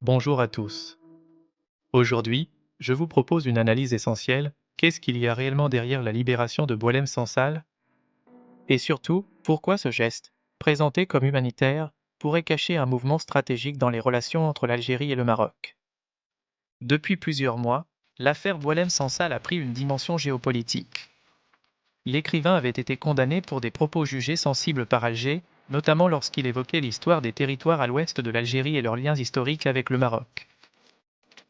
Bonjour à tous. Aujourd'hui, je vous propose une analyse essentielle. Qu'est-ce qu'il y a réellement derrière la libération de Boualem Sansal? Et surtout, pourquoi ce geste, présenté comme humanitaire, pourrait cacher un mouvement stratégique dans les relations entre l'Algérie et le Maroc? Depuis plusieurs mois, l'affaire Boualem Sansal a pris une dimension géopolitique. L'écrivain avait été condamné pour des propos jugés sensibles par Alger, notamment lorsqu'il évoquait l'histoire des territoires à l'ouest de l'Algérie et leurs liens historiques avec le Maroc.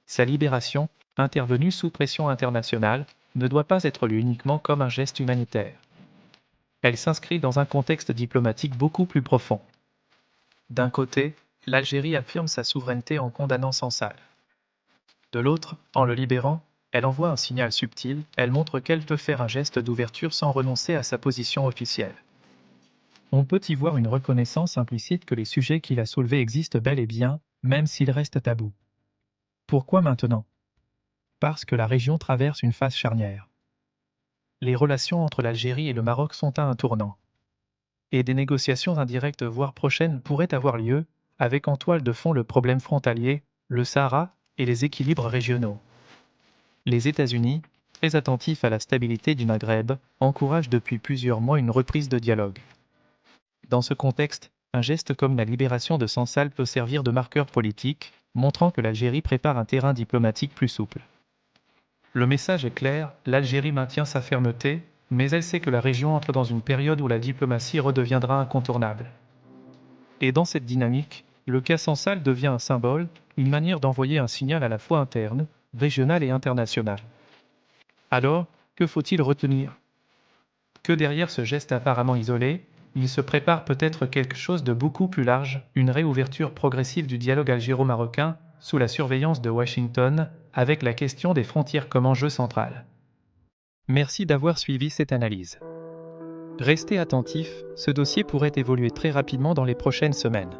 Sa libération, intervenue sous pression internationale, ne doit pas être lue uniquement comme un geste humanitaire. Elle s'inscrit dans un contexte diplomatique beaucoup plus profond. D'un côté, l'Algérie affirme sa souveraineté en condamnant Sansal. De l'autre, en le libérant, elle envoie un signal subtil, elle montre qu'elle peut faire un geste d'ouverture sans renoncer à sa position officielle. On peut y voir une reconnaissance implicite que les sujets qu'il a soulevés existent bel et bien, même s'ils restent tabous. Pourquoi maintenant? Parce que la région traverse une phase charnière. Les relations entre l'Algérie et le Maroc sont à un tournant. Et des négociations indirectes voire prochaines pourraient avoir lieu, avec en toile de fond le problème frontalier, le Sahara et les équilibres régionaux. Les États-Unis, très attentifs à la stabilité du Maghreb, encouragent depuis plusieurs mois une reprise de dialogue. Dans ce contexte, un geste comme la libération de Sansal peut servir de marqueur politique, montrant que l'Algérie prépare un terrain diplomatique plus souple. Le message est clair, l'Algérie maintient sa fermeté, mais elle sait que la région entre dans une période où la diplomatie redeviendra incontournable. Et dans cette dynamique, le cas Sansal devient un symbole, une manière d'envoyer un signal à la fois interne, régional et international. Alors, que faut-il retenir? Que derrière ce geste apparemment isolé, il se prépare peut-être quelque chose de beaucoup plus large, une réouverture progressive du dialogue algéro-marocain, sous la surveillance de Washington, avec la question des frontières comme enjeu central. Merci d'avoir suivi cette analyse. Restez attentifs, ce dossier pourrait évoluer très rapidement dans les prochaines semaines.